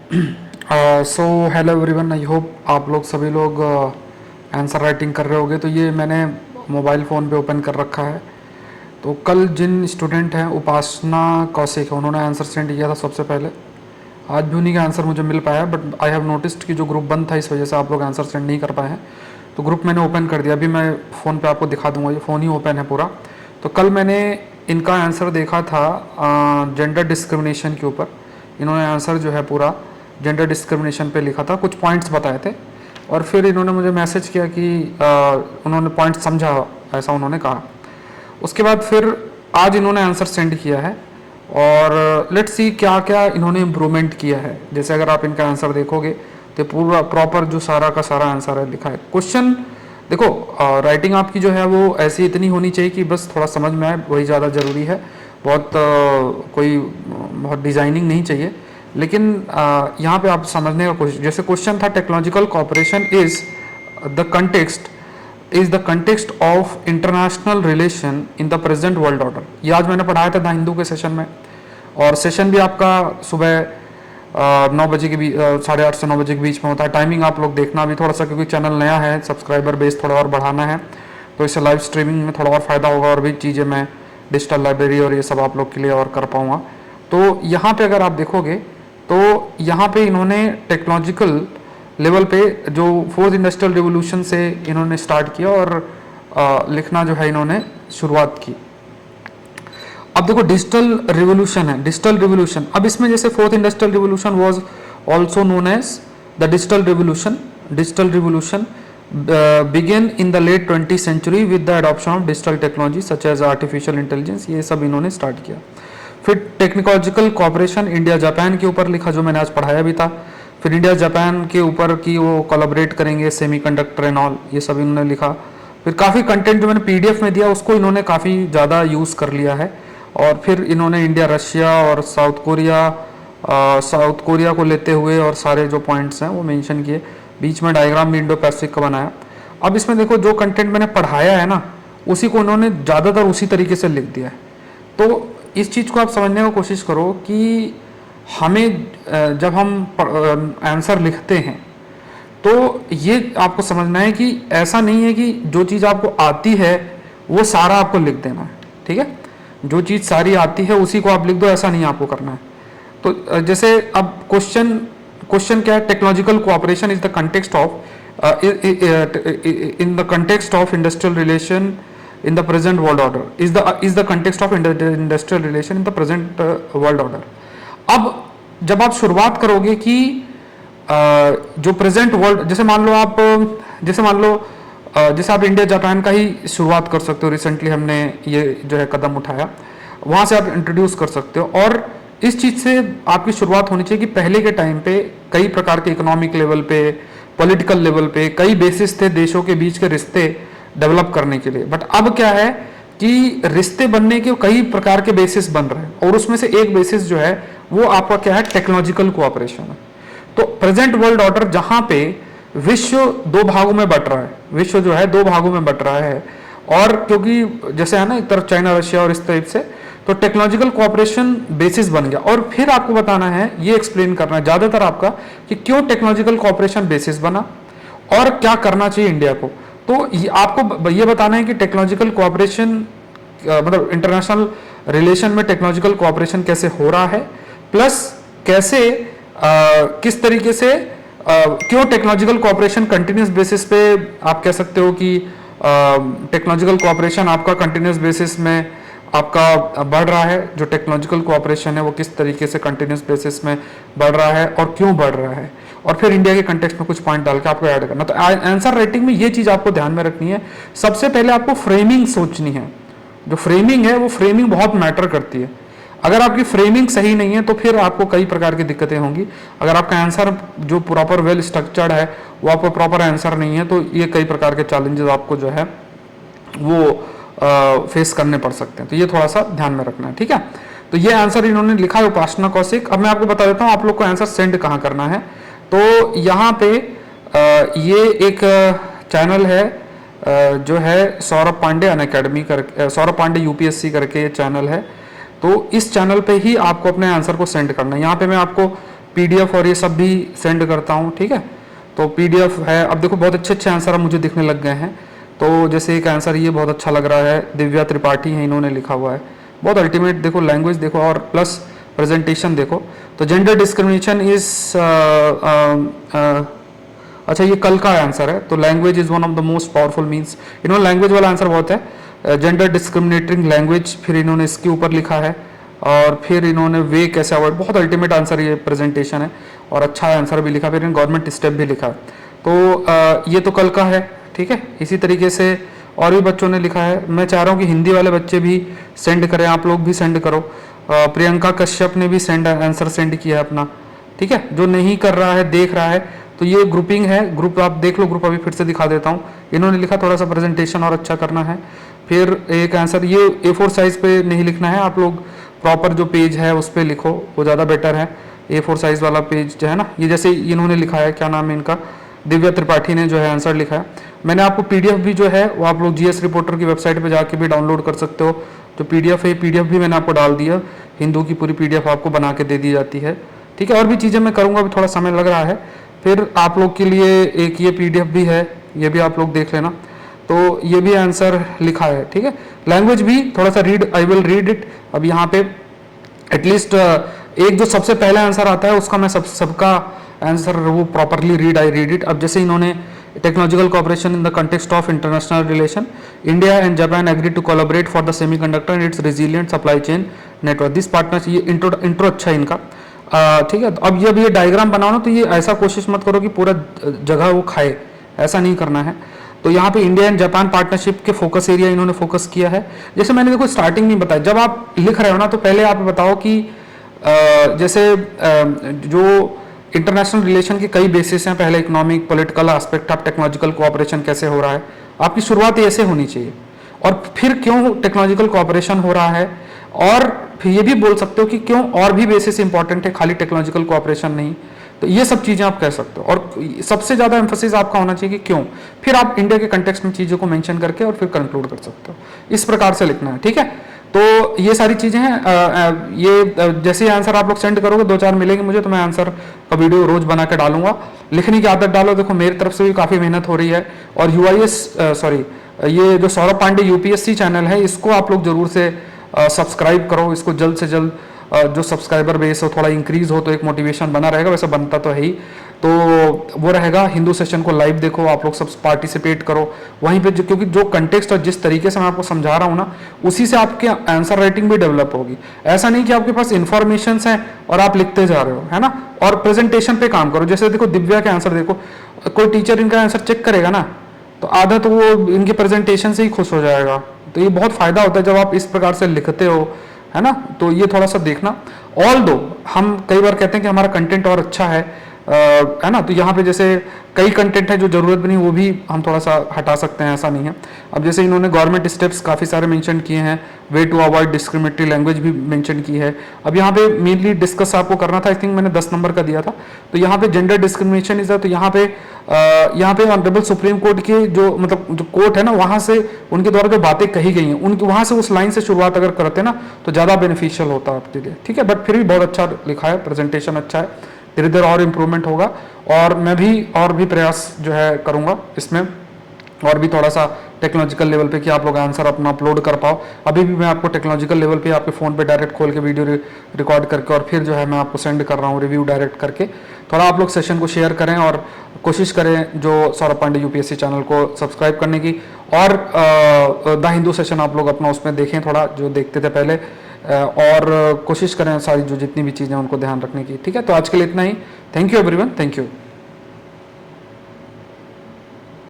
So hello everyone, I hope आप लोग सभी लोग आंसर राइटिंग कर रहे होगे। तो ये मैंने मोबाइल फ़ोन पे ओपन कर रखा है। तो कल जिन स्टूडेंट हैं उपासना कौशिक है, उन्होंने आंसर सेंड किया था सबसे पहले। आज भी उन्हीं का आंसर मुझे मिल पाया, बट आई हैव नोटिस्ड कि जो ग्रुप बंद था इस वजह से आप लोग आंसर सेंड नहीं कर पाए हैं। तो ग्रुप मैंने ओपन कर दिया, अभी मैं फ़ोन पे आपको दिखा दूंगा, ये फ़ोन ही ओपन है पूरा। तो कल मैंने इनका आंसर देखा था जेंडर डिस्क्रिमिनेशन के ऊपर। इन्होंने आंसर जो है पूरा जेंडर डिस्क्रिमिनेशन पे लिखा था, कुछ पॉइंट्स बताए थे और फिर इन्होंने मुझे मैसेज किया कि उन्होंने पॉइंट समझा, ऐसा उन्होंने कहा। उसके बाद फिर आज इन्होंने आंसर सेंड किया है और लेट्स सी क्या क्या इन्होंने इम्प्रूवमेंट किया है। जैसे अगर आप इनका आंसर देखोगे तो पूरा प्रॉपर जो सारा का सारा आंसर है लिखा है। क्वेश्चन देखो, राइटिंग आपकी जो है वो ऐसी इतनी होनी चाहिए कि बस थोड़ा समझ में आए, वही ज़्यादा ज़रूरी है। बहुत कोई बहुत डिज़ाइनिंग नहीं चाहिए, लेकिन यहाँ पे आप समझने का कोशिश। जैसे क्वेश्चन था, technological cooperation is the context of international relation in the present world order. ये आज मैंने पढ़ाया था द हिंदू के सेशन में, और सेशन भी आपका सुबह 9 बजे के बीच, 8:30 से 9 बजे के बीच में होता है। टाइमिंग आप लोग देखना भी थोड़ा सा, क्योंकि चैनल नया है, सब्सक्राइबर बेस थोड़ा और बढ़ाना है, तो इससे लाइव स्ट्रीमिंग में थोड़ा और फायदा होगा और भी चीज़ें मैं डिजिटल लाइब्रेरी और ये सब आप लोग के लिए और कर पाऊँगा। तो यहाँ पे अगर आप देखोगे तो यहाँ पे इन्होंने टेक्नोलॉजिकल लेवल पे जो फोर्थ इंडस्ट्रियल रिवोल्यूशन से इन्होंने स्टार्ट किया और लिखना जो है इन्होंने शुरुआत की। अब देखो डिजिटल रिवोल्यूशन है, डिजिटल रिवोल्यूशन। अब इसमें जैसे fourth industrial revolution was also known as the digital revolution. Digital revolution began in the late 20th century with the adoption of digital technology such as artificial intelligence. ये सब इन्होंने start किया। फिर technological corporation India Japan के ऊपर लिखा, जो मैंने आज पढ़ाया भी था। फिर इंडिया जापान के ऊपर की वो कोलैबोरेट करेंगे, सेमीकंडक्टर एंड ऑल, ये सब इन्होंने लिखा। फिर काफ़ी कंटेंट जो मैंने पीडीएफ में दिया उसको इन्होंने काफ़ी ज़्यादा यूज़ कर लिया है। और फिर इन्होंने इंडिया, रशिया और साउथ कोरिया को लेते हुए और सारे जो पॉइंट्स हैं वो मेंशन किए। बीच में डायग्राम भी इंडो पैसिफिक का बनाया। अब इसमें देखो जो कंटेंट मैंने पढ़ाया है ना, उसी को उन्होंने ज़्यादातर उसी तरीके से लिख दिया है। तो इस चीज़ को आप समझने की कोशिश करो कि हमें जब हम आंसर लिखते हैं तो ये आपको समझना है कि ऐसा नहीं है कि जो चीज़ आपको आती है वो सारा आपको लिख देना है, ठीक है। जो चीज़ सारी आती है उसी को आप लिख दो, ऐसा नहीं आपको करना है। तो जैसे अब क्वेश्चन क्या है, technological cooperation is the context of in the context of industrial relation in the present world order is the context of industrial relation in the present world order। अब जब आप शुरुआत करोगे कि जो प्रेजेंट वर्ल्ड, जैसे मान लो जैसे आप इंडिया जापान का ही शुरुआत कर सकते हो। रिसेंटली हमने ये जो है कदम उठाया, वहां से आप इंट्रोड्यूस कर सकते हो। और इस चीज से आपकी शुरुआत होनी चाहिए कि पहले के टाइम पे कई प्रकार के इकोनॉमिक लेवल पे, पॉलिटिकल लेवल पे कई बेसिस थे देशों के बीच के रिश्ते डेवलप करने के लिए। बट अब क्या है कि रिश्ते बनने के कई प्रकार के बेसिस बन रहे हैं, और उसमें से एक बेसिस जो है वो आपका क्या है, टेक्नोलॉजिकल कोऑपरेशन है। तो प्रेजेंट वर्ल्ड ऑर्डर जहां पे विश्व दो भागों में बट रहा है, विश्व जो है दो भागों में बट रहा है, और क्योंकि जैसे है ना एक तरफ चाइना रशिया और इस टाइप से, तो टेक्नोलॉजिकल कोऑपरेशन बेसिस बन गया। और फिर आपको बताना है, ये एक्सप्लेन करना है ज्यादातर आपका कि क्यों टेक्नोलॉजिकल कोऑपरेशन बेसिस बना और क्या करना चाहिए इंडिया को। तो ये आपको ये बताना है कि टेक्नोलॉजिकल कोऑपरेशन मतलब इंटरनेशनल रिलेशन में टेक्नोलॉजिकल कोऑपरेशन कैसे हो रहा है, प्लस कैसे किस तरीके से क्यों टेक्नोलॉजिकल कोऑपरेशन कंटिन्यूस बेसिस पे आप कह सकते हो कि टेक्नोलॉजिकल कोऑपरेशन आपका कंटिन्यूस बेसिस में आपका बढ़ रहा है। जो टेक्नोलॉजिकल कोऑपरेशन है वो किस तरीके से कंटिन्यूस बेसिस में बढ़ रहा है और क्यों बढ़ रहा है, और फिर इंडिया के कंटेक्स्ट में कुछ पॉइंट डाल के आपको ऐड करना। तो आंसर राइटिंग में ये चीज आपको ध्यान में रखनी है। सबसे पहले आपको फ्रेमिंग सोचनी है। जो फ्रेमिंग है वो फ्रेमिंग बहुत मैटर करती है। अगर आपकी फ्रेमिंग सही नहीं है तो फिर आपको कई प्रकार की दिक्कतें होंगी। अगर आपका आंसर जो प्रॉपर वेल स्ट्रक्चर्ड है वो आपको प्रॉपर आंसर नहीं है, तो ये कई प्रकार के चैलेंजेस आपको जो है वो फेस करने पड़ सकते हैं। तो ये थोड़ा सा ध्यान में रखना है, ठीक है। तो ये आंसर इन्होंने लिखा है उपासना कौशिक। अब मैं आपको बता देता हूँ आप लोग को आंसर सेंड कहाँ करना है। तो यहाँ पे ये एक चैनल है जो है सौरभ पांडे अनअकैडमी करके, सौरभ पांडे यूपीएससी करके ये चैनल है। तो इस चैनल पे ही आपको अपने आंसर को सेंड करना है। यहाँ पे मैं आपको PDF और ये सब भी सेंड करता हूँ, ठीक है। तो PDF है। अब देखो बहुत अच्छे अच्छे आंसर अब मुझे दिखने लग गए हैं। तो जैसे एक आंसर ये बहुत अच्छा लग रहा है, दिव्या त्रिपाठी है, इन्होंने लिखा हुआ है, बहुत अल्टीमेट। देखो लैंग्वेज देखो और प्लस प्रेजेंटेशन देखो। तो जेंडर डिस्क्रिमिनेशन इज अच्छा ये कल का आंसर है। तो language is one of the most powerful means, इन्होंने लैंग्वेज वाला आंसर बहुत है, जेंडर डिस्क्रिमिनेटिंग लैंग्वेज, फिर इन्होंने इसके ऊपर लिखा है, और फिर इन्होंने वे कैसे अवॉइड, बहुत अल्टीमेट आंसर ये प्रेजेंटेशन है और अच्छा आंसर भी लिखा, फिर इन्होंने गवर्नमेंट स्टेप भी लिखा है। तो ये तो कल का है, ठीक है। इसी तरीके से और भी बच्चों ने लिखा है। मैं चाह रहा हूँ कि हिंदी वाले बच्चे भी सेंड करें, आप लोग भी सेंड करो। प्रियंका कश्यप ने भी आंसर सेंड किया है अपना, ठीक है। जो नहीं कर रहा है देख रहा है, तो ये ग्रुपिंग है, ग्रुप आप देख लो, ग्रुप अभी फिर से दिखा देता हूँ। इन्होंने लिखा थोड़ा सा प्रेजेंटेशन और अच्छा करना है। फिर एक आंसर ये A4 साइज पे नहीं लिखना है, आप लोग प्रॉपर जो पेज है उस पर लिखो, वो ज़्यादा बेटर है। A4 साइज वाला पेज जो है ना, ये जैसे इन्होंने लिखा है, क्या नाम है इनका, दिव्या त्रिपाठी ने जो है आंसर लिखा है। मैंने आपको PDF भी जो है वो आप लोग GS रिपोर्टर की वेबसाइट पे जाके भी डाउनलोड कर सकते हो। जो PDF है, PDF भी मैंने आपको डाल दिया, हिंदू की पूरी PDF आपको बना के दे दी जाती है, ठीक है। और भी चीज़ें मैं करूँगा, अभी थोड़ा समय लग रहा है। फिर आप लोग के लिए एक ये PDF भी है, ये भी आप लोग देख लेना। तो ये भी आंसर लिखा है, ठीक है। लैंग्वेज भी थोड़ा सा read, I will read it. अब यहाँ पे एटलीस्ट एक जो सबसे पहले आंसर आता है उसका मैं सबका आंसर वो properly read, I read it. अब जैसे इन्होंने technological cooperation in the context of international relation, India and Japan agree to collaborate for the semiconductor and its resilient supply chain network, this partnership, ये intro अच्छा है इनका, ठीक है। अब जब ये डायग्राम बनाओ ना, तो ये ऐसा कोशिश मत करो कि पूरा जगह वो खाए, ऐसा नहीं करना है। तो यहाँ पे इंडिया एंड जापान पार्टनरशिप के फोकस एरिया इन्होंने फोकस किया है। जैसे मैंने देखो स्टार्टिंग में बताया, जब आप लिख रहे हो ना, तो पहले आप बताओ कि जैसे जो इंटरनेशनल रिलेशन के कई बेसिस हैं, पहले economic, political aspect of technological cooperation कैसे हो रहा है, आपकी शुरुआत ऐसे होनी चाहिए। और फिर क्यों टेक्नोलॉजिकल कोऑपरेशन हो रहा है, और फिर ये भी बोल सकते हो कि क्यों और भी बेसिस इंपॉर्टेंट है, खाली टेक्नोलॉजिकल कोऑपरेशन नहीं। तो ये सब चीजें आप कह सकते हो, और सबसे ज्यादा एम्फोसिस आपका होना चाहिए कि क्यों। फिर आप इंडिया के कंटेक्स्ट में चीजों को मेंशन करके और फिर कंक्लूड कर सकते हो, इस प्रकार से लिखना है, ठीक है। तो ये सारी चीजें हैं। ये जैसे आंसर आप लोग सेंड करोगे, 2-4 मिलेंगे मुझे, तो मैं आंसर का वीडियो रोज बना के डालूंगा। लिखने की आदत डालो, देखो मेरी तरफ से भी काफी मेहनत हो रही है। और ये जो सौरभ पांडे UPSC चैनल है, इसको आप लोग जरूर से सब्सक्राइब करो, इसको जल्द से जल्द जो सब्सक्राइबर बेस हो थोड़ा इंक्रीज हो, तो एक मोटिवेशन बना रहेगा, वैसे बनता तो है ही। तो वो रहेगा, हिंदू सेशन को लाइव देखो, आप लोग सब पार्टिसिपेट करो वहीं पे, क्योंकि जो कंटेक्स्ट और जिस तरीके से मैं आपको समझा रहा हूँ ना, उसी से आपके आंसर राइटिंग भी डेवलप होगी। ऐसा नहीं कि आपके पास इन्फॉर्मेशन है और आप लिखते जा रहे हो, है ना। और प्रेजेंटेशन पे काम करो। जैसे देखो दिव्या के आंसर देखो, कोई टीचर इनका आंसर चेक करेगा ना, तो आधा तो वो इनके प्रेजेंटेशन से ही खुश हो जाएगा। तो ये बहुत फायदा होता है जब आप इस प्रकार से लिखते हो, है ना। तो ये थोड़ा सा देखना। ऑल दो हम कई बार कहते हैं कि हमारा कंटेंट और अच्छा है ना, तो यहाँ पे जैसे कई कंटेंट है जो जरूरत भी नहीं, वो भी हम थोड़ा सा हटा सकते हैं, ऐसा नहीं है। अब जैसे इन्होंने गवर्नमेंट स्टेप्स काफ़ी सारे मेंशन किए हैं, way to avoid discriminatory language भी मेंशन की है। अब यहाँ पे मेनली डिस्कस आपको करना था, आई थिंक मैंने 10 नंबर का दिया था। तो यहाँ पे जेंडर डिस्क्रिमिनेशन इज, तो यहाँ पे ऑनरेबल सुप्रीम कोर्ट के जो मतलब जो कोर्ट है ना, वहाँ से उनके द्वारा जो बातें कही गई हैं, उनकी वहाँ से उस लाइन से शुरुआत अगर करते ना, तो ज़्यादा बेनिफिशियल होता आपके लिए, ठीक है। बट फिर भी बहुत अच्छा लिखा है, प्रेजेंटेशन अच्छा है, धीरे धीरे और इम्प्रूवमेंट होगा। और मैं भी और भी प्रयास जो है करूँगा इसमें, और भी थोड़ा सा टेक्नोलॉजिकल लेवल पे कि आप लोग आंसर अपना अपलोड कर पाओ। अभी भी मैं आपको टेक्नोलॉजिकल लेवल पे आपके फ़ोन पे डायरेक्ट खोल के वीडियो रिकॉर्ड करके और फिर जो है मैं आपको सेंड कर रहा हूँ रिव्यू डायरेक्ट करके। थोड़ा आप लोग सेशन को शेयर करें और कोशिश करें जो सौरभ पांडे UPSC चैनल को सब्सक्राइब करने की। और द हिंदू सेशन आप लोग अपना उसमें देखें, थोड़ा जो देखते थे पहले, और कोशिश करें सारी जो जितनी भी चीज़ें उनको ध्यान रखने की, ठीक है। तो आज के लिए इतना ही। Thank you everyone, thank you.